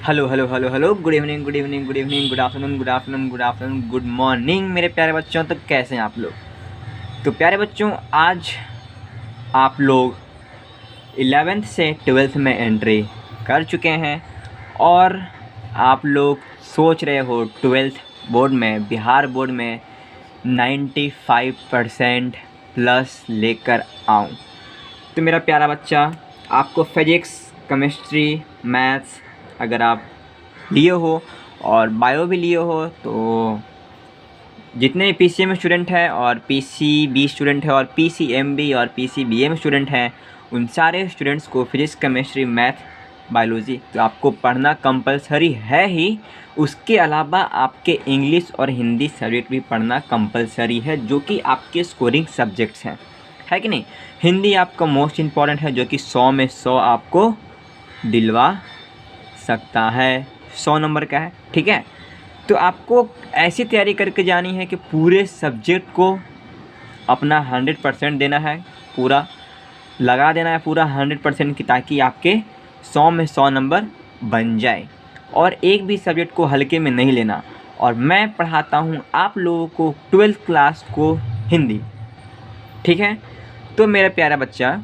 Hello hello hello hello, good evening good evening good evening, good afternoon good afternoon good afternoon, good morning मेरे प्यारे बच्चों। तो कैसे हैं आप लोग? तो प्यारे बच्चों, आज आप लोग 11th से 12th में एंट्री कर चुके हैं और आप लोग सोच रहे हो 12th बोर्ड में, बिहार बोर्ड में 95% प्लस लेकर आऊँ। तो मेरा प्यारा बच्चा, आपको फिजिक्स, केमिस्ट्री, मैथ्स अगर आप लिए हो और बायो भी लिए हो, तो जितने पीसीएम स्टूडेंट हैं और पीसीबी स्टूडेंट है और पीसीएमबी और पीसीबीएम स्टूडेंट हैं, उन सारे स्टूडेंट्स को फिजिक्स, केमिस्ट्री, मैथ, बायोलॉजी तो आपको पढ़ना कंपलसरी है ही। उसके अलावा आपके इंग्लिश और हिंदी सब्जेक्ट भी पढ़ना कंपलसरी है, जो कि आपके स्कोरिंग सब्जेक्ट्स हैं, है कि नहीं। हिंदी आपका मोस्ट इम्पॉर्टेंट है, जो कि 100 में 100 आपको दिलवा सकता है, 100 नंबर का है, ठीक है। तो आपको ऐसी तैयारी करके जानी है कि पूरे सब्जेक्ट को अपना 100% देना है, पूरा लगा देना है, पूरा 100% की, ताकि आपके 100 में 100 नंबर बन जाए। और एक भी सब्जेक्ट को हल्के में नहीं लेना। और मैं पढ़ाता हूँ आप लोगों को 12th क्लास को हिंदी, ठीक है। तो मेरा प्यारा बच्चा,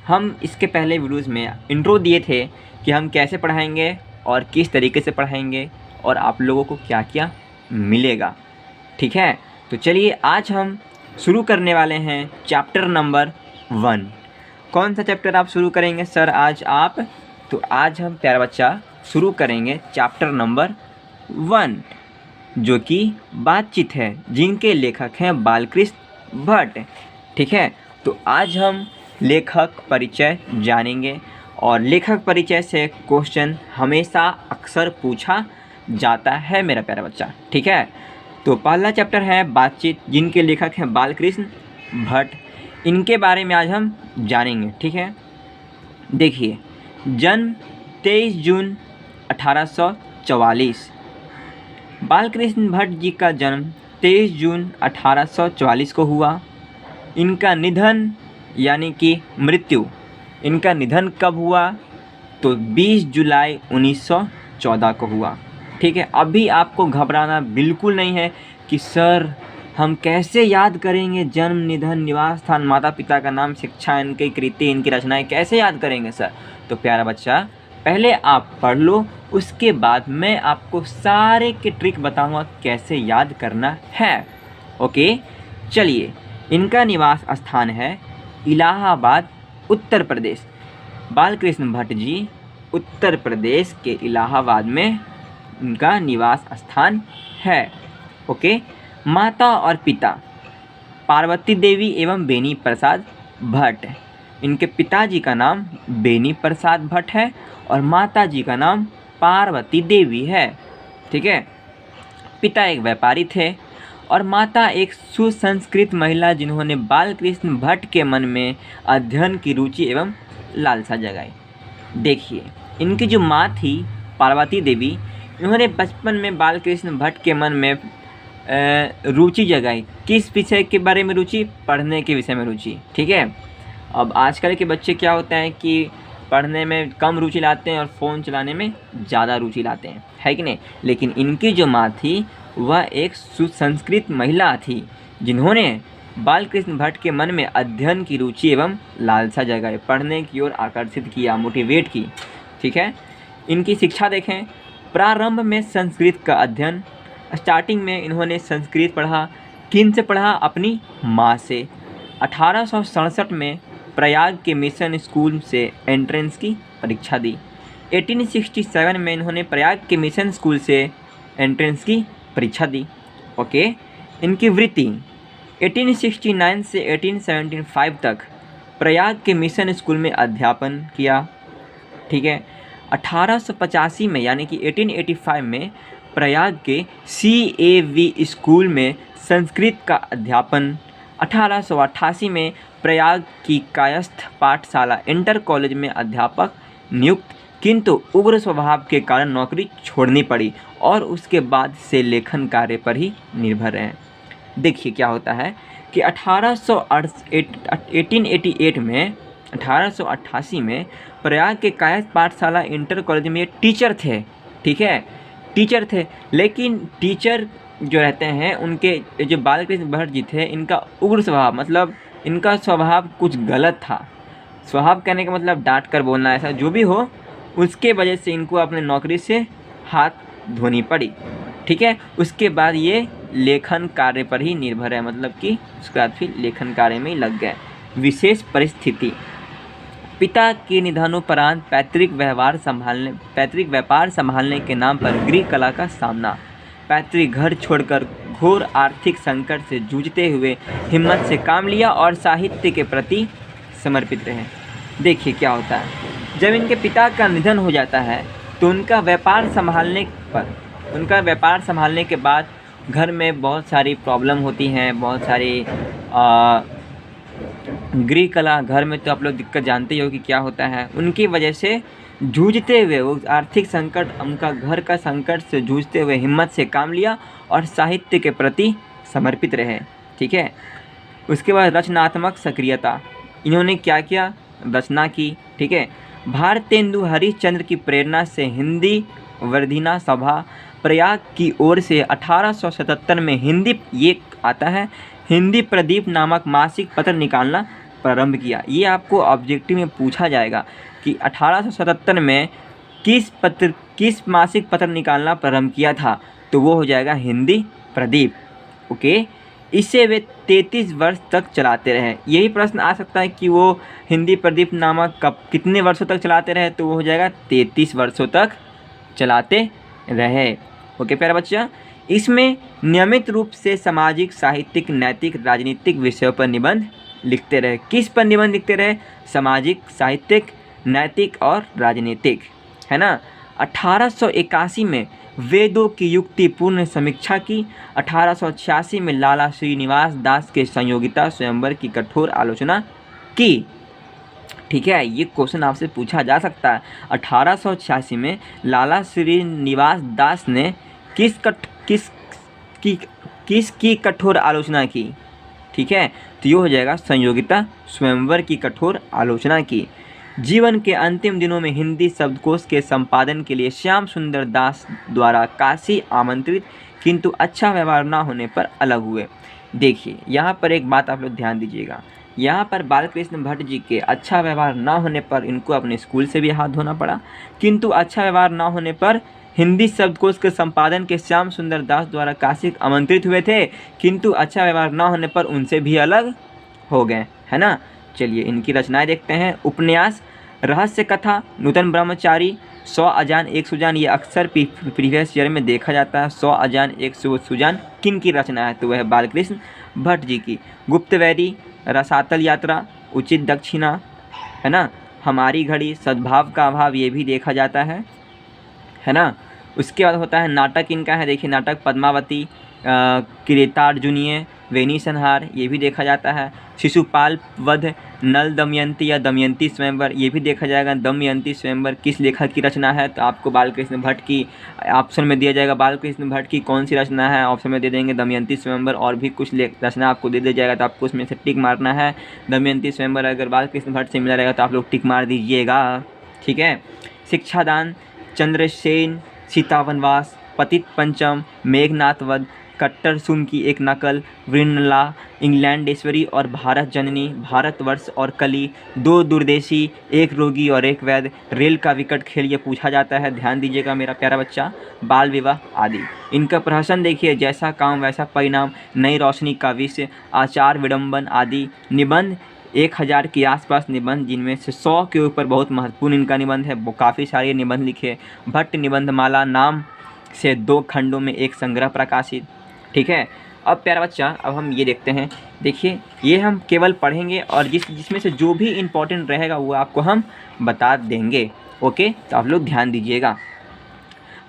हम इसके पहले वीडियोज़ में इंट्रो दिए थे कि हम कैसे पढ़ाएंगे और किस तरीके से पढ़ाएंगे और आप लोगों को क्या क्या मिलेगा, ठीक है। तो चलिए आज हम शुरू करने वाले हैं चैप्टर नंबर 1। कौन सा चैप्टर आप शुरू करेंगे सर आज आप? तो आज हम प्यारा बच्चा शुरू करेंगे चैप्टर नंबर 1, जो कि बातचीत है, जिनके लेखक हैं बालकृष्ण भट्ट, ठीक है। तो आज हम लेखक परिचय जानेंगे और लेखक परिचय से क्वेश्चन हमेशा अक्सर पूछा जाता है मेरा प्यारा बच्चा, ठीक है। तो पहला चैप्टर है बातचीत, जिनके लेखक हैं बालकृष्ण भट्ट। इनके बारे में आज हम जानेंगे, ठीक है। देखिए, जन्म 23 जून 1844। बालकृष्ण भट्ट जी का जन्म 23 जून 1844 को हुआ। इनका निधन यानी कि मृत्यु, इनका निधन कब हुआ? तो 20 जुलाई 1914 को हुआ, ठीक है। अभी आपको घबराना बिल्कुल नहीं है कि सर हम कैसे याद करेंगे जन्म, निधन, निवास स्थान, माता पिता का नाम, शिक्षा, इनकी कृति, इनकी रचनाएं कैसे याद करेंगे सर? तो प्यारा बच्चा, पहले आप पढ़ लो, उसके बाद मैं आपको सारे के ट्रिक बताऊंगा कैसे याद करना है, ओके। चलिए, इनका निवास स्थान है इलाहाबाद, उत्तर प्रदेश। बालकृष्ण भट्ट जी उत्तर प्रदेश के इलाहाबाद में इनका निवास स्थान है, ओके। माता और पिता पार्वती देवी एवं बेनी प्रसाद भट्ट। इनके पिताजी का नाम बेनी प्रसाद भट्ट है और माता जी का नाम पार्वती देवी है, ठीक है। पिता एक व्यापारी थे और माता एक सुसंस्कृत महिला, जिन्होंने बालकृष्ण भट्ट के मन में अध्ययन की रुचि एवं लालसा जगाई। देखिए, इनकी जो माँ थी पार्वती देवी, इन्होंने बचपन में बालकृष्ण भट्ट के मन में रुचि जगाई। किस विषय के बारे में रुचि? पढ़ने के विषय में रुचि, ठीक है। अब आजकल के बच्चे क्या होता है कि पढ़ने में कम रुचि लाते हैं और फ़ोन चलाने में ज़्यादा रुचि लाते हैं, है कि नहीं। लेकिन इनकी जो माँ थी वह एक सुसंस्कृत महिला थी, जिन्होंने बालकृष्ण भट्ट के मन में अध्ययन की रुचि एवं लालसा जगाई, पढ़ने की ओर आकर्षित किया, मोटिवेट की, ठीक है। इनकी शिक्षा देखें, प्रारंभ में संस्कृत का अध्ययन, स्टार्टिंग में इन्होंने संस्कृत पढ़ा। किन से पढ़ा? अपनी माँ से। 1867 में प्रयाग के मिशन स्कूल से एंट्रेंस की परीक्षा दी। 1867 में इन्होंने प्रयाग के मिशन स्कूल से एंट्रेंस की परीक्षा दी, ओके। इनकी वृत्ति 1869 से 1875 तक प्रयाग के मिशन स्कूल में अध्यापन किया, ठीक है। 1885 में यानी कि 1885 में प्रयाग के CAV स्कूल में संस्कृत का अध्यापन। 1888 में प्रयाग की कायस्थ पाठशाला इंटर कॉलेज में अध्यापक नियुक्त, किंतु उग्र स्वभाव के कारण नौकरी छोड़नी पड़ी और उसके बाद से लेखन कार्य पर ही निर्भर रहे। देखिए क्या होता है कि 1888 में 1888 में प्रयाग के कायस्थ पाठशाला इंटर कॉलेज में ये टीचर थे, ठीक है, टीचर थे। लेकिन टीचर जो रहते हैं उनके जो बालकृष्ण भट्ट जी थे, इनका उग्र स्वभाव, मतलब इनका स्वभाव कुछ गलत था। स्वभाव कहने का मतलब डांट कर बोलना, ऐसा जो भी हो, उसके वजह से इनको अपने नौकरी से हाथ धोनी पड़ी, ठीक है। उसके बाद ये लेखन कार्य पर ही निर्भर है, मतलब कि उसके बाद फिर लेखन कार्य में ही लग गए। विशेष परिस्थिति, पिता के निधनोपरांत पैतृक व्यापार संभालने के नाम पर गृह कला का सामना, पैतृक घर छोड़कर घोर आर्थिक संकट से जूझते हुए हिम्मत से काम लिया और साहित्य के प्रति समर्पित रहे। देखिए क्या होता है, जब इनके पिता का निधन हो जाता है तो उनका व्यापार संभालने के बाद घर में बहुत सारी प्रॉब्लम होती हैं, बहुत सारी गृह कला, घर में तो आप लोग दिक्कत जानते ही हो कि क्या होता है। उनकी वजह से जूझते हुए, वो आर्थिक संकट, उनका घर का संकट से जूझते हुए हिम्मत से काम लिया और साहित्य के प्रति समर्पित रहे, ठीक है। उसके बाद रचनात्मक सक्रियता, इन्होंने क्या किया, रचना की, ठीक है। भारतेंदु हरिश्चंद्र की प्रेरणा से हिंदी वर्धीना सभा प्रयाग की ओर से 1877 में हिंदी प्रदीप नामक मासिक पत्र निकालना प्रारंभ किया। ये आपको ऑब्जेक्टिव में पूछा जाएगा कि 1877 में किस मासिक पत्र निकालना प्रारंभ किया था, तो वो हो जाएगा हिंदी प्रदीप, ओके। इसे वे 33 वर्ष तक चलाते रहे। यही प्रश्न आ सकता है कि वो हिंदी प्रदीप नामक कितने वर्षों तक चलाते रहे, तो वो हो जाएगा 33 वर्षों तक चलाते रहे, ओके प्यारा बच्चा। इसमें नियमित रूप से सामाजिक, साहित्यिक, नैतिक, राजनीतिक विषयों पर निबंध लिखते रहे। किस पर निबंध लिखते रहे, सामाजिक, साहित्यिक, नैतिक और राजनीतिक, है ना। 1881 में वेदों की युक्तिपूर्ण समीक्षा की। 1886 में लाला श्रीनिवास दास के संयोगिता स्वयंवर की कठोर आलोचना की, ठीक है। ये क्वेश्चन आपसे पूछा जा सकता है। 1886 में लाला श्रीनिवास दास ने किसकी कठोर आलोचना की, ठीक है, तो ये हो जाएगा संयोगिता स्वयंवर की कठोर आलोचना की। जीवन के अंतिम दिनों में हिंदी शब्दकोश के संपादन के लिए श्याम सुंदर दास द्वारा काशी आमंत्रित, किंतु अच्छा व्यवहार न होने पर अलग हुए। देखिए यहाँ पर एक बात आप लोग ध्यान दीजिएगा, यहाँ पर बालकृष्ण भट्ट जी के अच्छा व्यवहार न होने पर इनको अपने स्कूल से भी हाथ धोना पड़ा, किंतु अच्छा व्यवहार न होने पर हिंदी शब्दकोश के संपादन के श्याम सुंदर दास द्वारा काशी आमंत्रित हुए थे, किंतु अच्छा व्यवहार न होने पर उनसे भी अलग हो गए, है ना। चलिए इनकी रचनाएं देखते हैं। उपन्यास, रहस्य कथा, नूतन ब्रह्मचारी, 100 अजान 1 सुजान, ये अक्सर प्रीवियस ईयर में देखा जाता है। 100 अजान 1 सुजान किन की रचना है, तो वह बालकृष्ण भट्ट जी की। गुप्तवैरी, रसातल यात्रा, उचित दक्षिणा, है ना। हमारी घड़ी, सद्भाव का अभाव, ये भी देखा जाता है ना। उसके बाद होता है नाटक, इनका है देखिए नाटक पद्मावती, किरेतार्जुनीय, वेणी संहार, ये भी देखा जाता है। शिशुपाल वध, नल दमयंती या दमयंती स्वयंवर, ये भी देखा जाएगा। दमयंती स्वयंवर किस लेखक की रचना है, तो आपको बालकृष्ण भट्ट की ऑप्शन में दिया जाएगा। बालकृष्ण भट्ट की कौन सी रचना है, ऑप्शन में दे देंगे दमयंती स्वयंवर, और भी कुछ रचना आपको दे दिया जाएगा, तो आपको उसमें से टिक मारना है। दमयंती स्वयंवर अगर बालकृष्ण भट्ट से मिला रहेगा तो आप लोग टिक मार दीजिएगा, ठीक है। शिक्षादान, चंद्रसेन, सीता वनवास, पतित पंचम, मेघनाथ वध, कट्टर सुन की एक नकल, वृणला, इंग्लैंडेश्वरी और भारत जननी, भारतवर्ष और कली, 2 दूरदेशी, 1 रोगी और 1 वैद्य, रेल का विकट खेल, ये पूछा जाता है, ध्यान दीजिएगा मेरा प्यारा बच्चा। बाल विवाह आदि। इनका प्रहसन देखिए, जैसा काम वैसा परिणाम, नई रोशनी का विषय, आचार विडंबन आदि। निबंध 1000 के आसपास निबंध, जिनमें से 100 के ऊपर बहुत महत्वपूर्ण इनका निबंध है, वो काफ़ी सारे निबंध लिखे। भट्ट निबंधमाला नाम से 2 खंडों में एक संग्रह प्रकाशित, ठीक है। अब प्यारा बच्चा, अब हम ये देखते हैं, देखिए ये हम केवल पढ़ेंगे और जिसमें से जो भी इम्पोर्टेंट रहेगा वो आपको हम बता देंगे, ओके। तो आप लोग ध्यान दीजिएगा।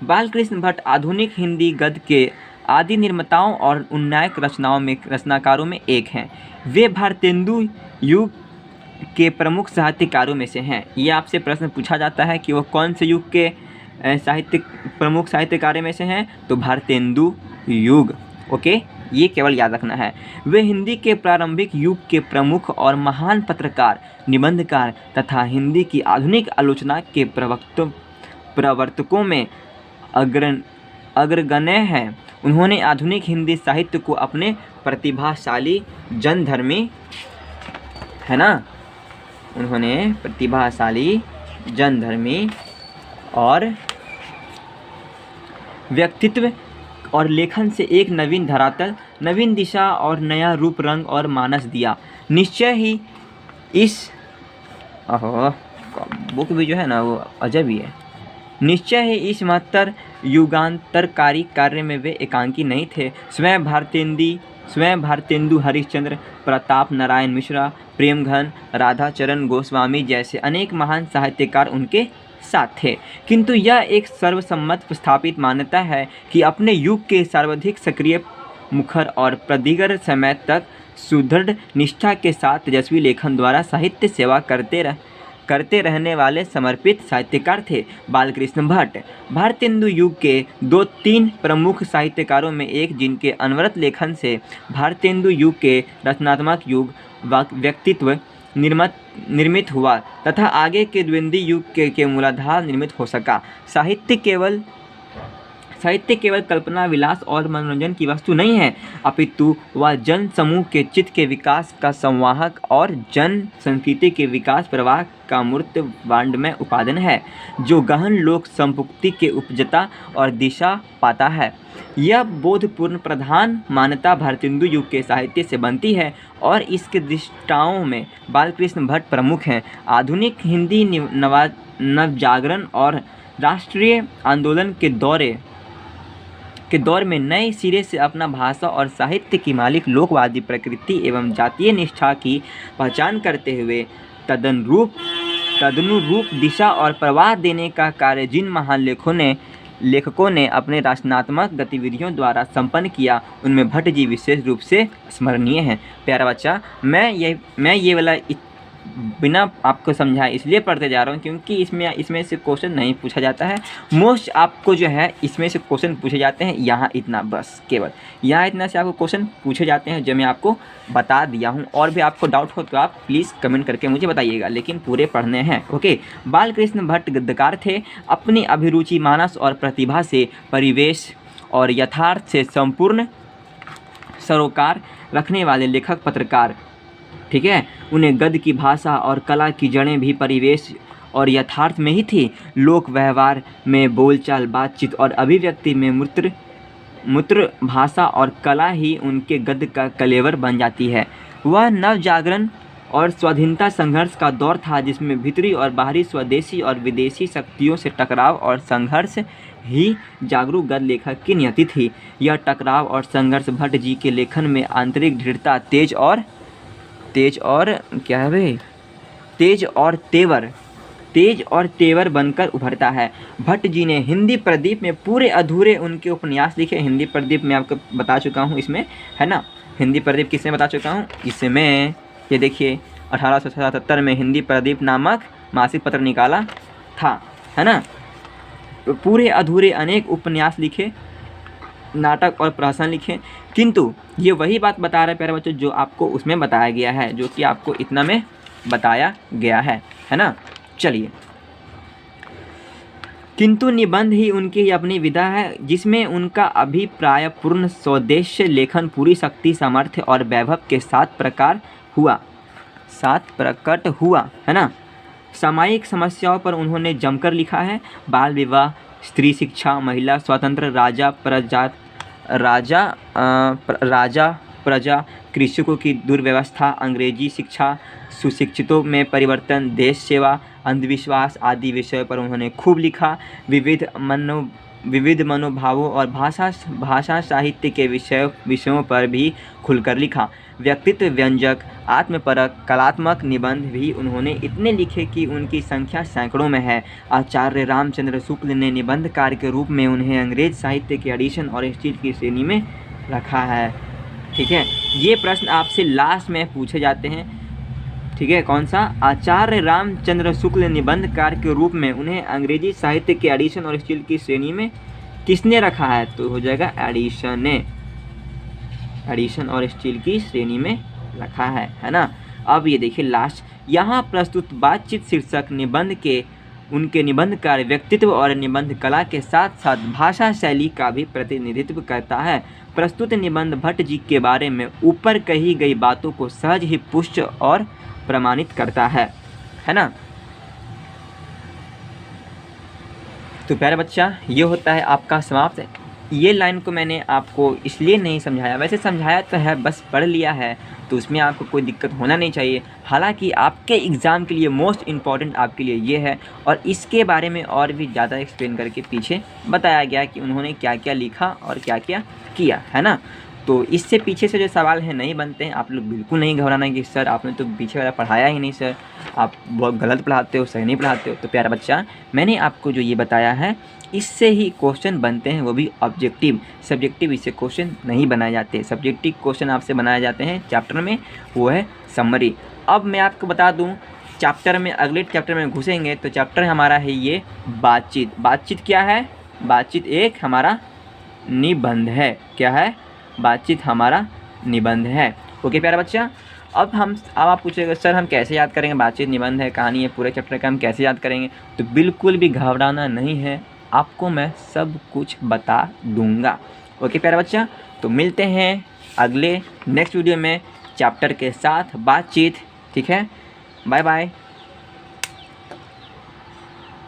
बालकृष्ण भट्ट आधुनिक हिंदी गद्य के आदि निर्माताओं और उन्नायक रचनाकारों में एक हैं। वे भारतेंदु युग के प्रमुख साहित्यकारों में से हैं। ये आपसे प्रश्न पूछा जाता है कि वो कौन से युग के प्रमुख साहित्यकारों में से हैं, तो भारतेंदु युग, ओके। ये केवल याद रखना है। वे हिंदी के प्रारंभिक युग के प्रमुख और महान पत्रकार, निबंधकार तथा हिंदी की आधुनिक आलोचना के प्रवर्तकों में अग्रगण्य हैं। उन्होंने आधुनिक हिंदी साहित्य को अपने प्रतिभाशाली जनधर्मी, है ना, उन्होंने प्रतिभाशाली जनधर्मी और व्यक्तित्व और लेखन से एक नवीन धरातल, नवीन दिशा और नया रूप, रंग और मानस दिया। निश्चय ही इस बुक भी जो है ना वो अजब ही है। निश्चय ही इस महत्तर युगांतरकारी कार्य में वे एकांकी नहीं थे। स्वयं भारतेंदु हरिश्चंद्र, प्रताप नारायण मिश्रा, प्रेमघन, राधाचरण गोस्वामी जैसे अनेक महान साहित्यकार उनके साथ थे। किंतु यह एक सर्वसम्मत स्थापित मान्यता है कि अपने युग के सर्वाधिक सक्रिय, मुखर और प्रदीर्घ समय तक सुदृढ़ निष्ठा के साथ तेजस्वी लेखन द्वारा साहित्य सेवा करते रहने वाले समर्पित साहित्यकार थे बालकृष्ण भट्ट। भारतेंदु युग के 2-3 प्रमुख साहित्यकारों में एक, जिनके अनवरत लेखन से भारतेंदु युग के रचनात्मक युग व्यक्तित्व निर्मित हुआ तथा आगे के द्विवेदी युग के मूलाधार निर्मित हो सका। साहित्य केवल कल्पना, विलास और मनोरंजन की वस्तु नहीं है, अपितु वह जन समूह के चित्त के विकास का संवाहक और जन संस्कृति के विकास प्रवाह का मूर्त वाण्डमय उपादान है, जो गहन लोक संपुक्ति के उपजता और दिशा पाता है। यह बोधपूर्ण प्रधान मान्यता भारतेंदु युग के साहित्य से बनती है और इसके दृष्टाओं में बालकृष्ण भट्ट प्रमुख हैं। आधुनिक हिंदी नवजागरण और राष्ट्रीय आंदोलन के दौर में नए सिरे से अपना भाषा और साहित्य की मालिक लोकवादी प्रकृति एवं जातीय निष्ठा की पहचान करते हुए तदनुरूप दिशा और प्रवाह देने का कार्य जिन महान लेखकों ने अपने रचनात्मक गतिविधियों द्वारा संपन्न किया, उनमें भट्ट जी विशेष रूप से स्मरणीय हैं। प्यारा बच्चा, मैं ये वाला बिना आपको समझाए इसलिए पढ़ते जा रहा हूँ क्योंकि इसमें से क्वेश्चन नहीं पूछा जाता है। मोस्ट आपको जो है इसमें से क्वेश्चन पूछे जाते हैं यहाँ इतना, बस केवल यहाँ इतना से आपको क्वेश्चन पूछे जाते हैं, जो मैं आपको बता दिया हूँ। और भी आपको डाउट हो तो आप प्लीज़ कमेंट करके मुझे बताइएगा, लेकिन पूरे पढ़ने हैं। ओके। बालकृष्ण भट्ट गद्यकार थे। अपनी अभिरुचि, मानस और प्रतिभा से परिवेश और यथार्थ से संपूर्ण सरोकार रखने वाले लेखक, पत्रकार, ठीक है। उन्हें गद्य की भाषा और कला की जड़ें भी परिवेश और यथार्थ में ही थी। लोक व्यवहार में बोलचाल, बातचीत और अभिव्यक्ति में मूत्र भाषा और कला ही उनके गद्य का कलेवर बन जाती है। वह नवजागरण और स्वाधीनता संघर्ष का दौर था, जिसमें भीतरी और बाहरी, स्वदेशी और विदेशी शक्तियों से टकराव और संघर्ष ही जागरूक गद्य लेखक की नियति थी। यह टकराव और संघर्ष भट्ट जी के लेखन में आंतरिक दृढ़ता, तेज और तेवर बनकर उभरता है। भट्ट जी ने हिंदी प्रदीप में पूरे अधूरे उनके उपन्यास लिखे। हिंदी प्रदीप मैं आपको बता चुका हूँ इसमें, है ना। हिंदी प्रदीप किसमें बता चुका हूँ, इसमें ये देखिए 1877 में हिंदी प्रदीप नामक मासिक पत्र निकाला था, है ना। पूरे अधूरे अनेक उपन्यास लिखे, नाटक और प्रहसन लिखे, किंतु ये वही बात बता रहे प्यारे बच्चों जो आपको उसमें बताया गया है, जो कि आपको इतना में बताया गया है ना। चलिए, किंतु निबंध ही उनकी अपनी विधा है, जिसमें उनका अभिप्रायपूर्ण स्वदेश्य लेखन पूरी शक्ति, सामर्थ्य और वैभव के साथ प्रकट हुआ, है ना। सामायिक समस्याओं पर उन्होंने जमकर लिखा है। बाल विवाह, स्त्री शिक्षा, महिला स्वातंत्र्य, राजा प्रजा, कृषकों की दुर्व्यवस्था, अंग्रेजी शिक्षा, सुशिक्षितों में परिवर्तन, देश सेवा, अंधविश्वास आदि विषयों पर उन्होंने खूब लिखा। विविध मनोभावों और भाषा साहित्य के विषयों पर भी खुलकर लिखा। व्यक्तित्व व्यंजक, आत्मपरक, कलात्मक निबंध भी उन्होंने इतने लिखे कि उनकी संख्या सैकड़ों में है। आचार्य रामचंद्र शुक्ल ने निबंधकार के रूप में उन्हें अंग्रेज साहित्य के एडिशन और स्टील की श्रेणी में रखा है। ठीक है, ये प्रश्न आपसे लास्ट में पूछे जाते हैं। ठीक है, कौन सा? आचार्य रामचंद्र शुक्ल निबंधकार के रूप में उन्हें अंग्रेजी साहित्य के एडिशन और स्टील की श्रेणी में किसने रखा है? तो हो जाएगा एडिशन ने, एडिशन और स्टील की श्रेणी में रखा है ना। अब ये देखिए लास्ट, यहाँ प्रस्तुत बातचीत शीर्षक निबंध के उनके निबंधकार व्यक्तित्व और निबंध कला के साथ साथ भाषा शैली का भी प्रतिनिधित्व करता है। प्रस्तुत निबंध भट्ट जी के बारे में ऊपर कही गई बातों को सहज ही पुष्ट और प्रमाणित करता है ना। तो प्यारे बच्चा, ये होता है आपका समाप्त। ये लाइन को मैंने आपको इसलिए नहीं समझाया, वैसे समझाया तो है, बस पढ़ लिया है तो उसमें आपको कोई दिक्कत होना नहीं चाहिए। हालांकि आपके एग्ज़ाम के लिए मोस्ट इम्पॉर्टेंट आपके लिए ये है, और इसके बारे में और भी ज़्यादा एक्सप्लेन करके पीछे बताया गया कि उन्होंने क्या क्या लिखा और क्या क्या किया, है ना। तो इससे पीछे से जो सवाल हैं नहीं बनते हैं। आप लोग बिल्कुल नहीं घबराना कि सर आपने तो पीछे वाला पढ़ाया ही नहीं, सर आप बहुत गलत पढ़ाते हो, सही नहीं पढ़ाते हो। तो प्यारा बच्चा, मैंने आपको जो ये बताया है इससे ही क्वेश्चन बनते हैं, वो भी ऑब्जेक्टिव। सब्जेक्टिव इससे क्वेश्चन नहीं बनाए जाते। सब्जेक्टिव क्वेश्चन आपसे बनाए जाते हैं चैप्टर में, वो है समरी। अब मैं आपको बता दूं, चैप्टर में अगले चैप्टर में घुसेंगे तो चैप्टर हमारा है ये बातचीत। बातचीत क्या है? बातचीत एक हमारा निबंध है। क्या है? बातचीत हमारा निबंध है। ओके प्यारा बच्चा, अब आप पूछेगा सर हम कैसे याद करेंगे? बातचीत निबंध है, कहानी है, पूरे चैप्टर का हम कैसे याद करेंगे? तो बिल्कुल भी घबराना नहीं है, आपको मैं सब कुछ बता दूंगा। ओके प्यारा बच्चा, तो मिलते हैं अगले नेक्स्ट वीडियो में चैप्टर के साथ बातचीत। ठीक है, बाय बाय।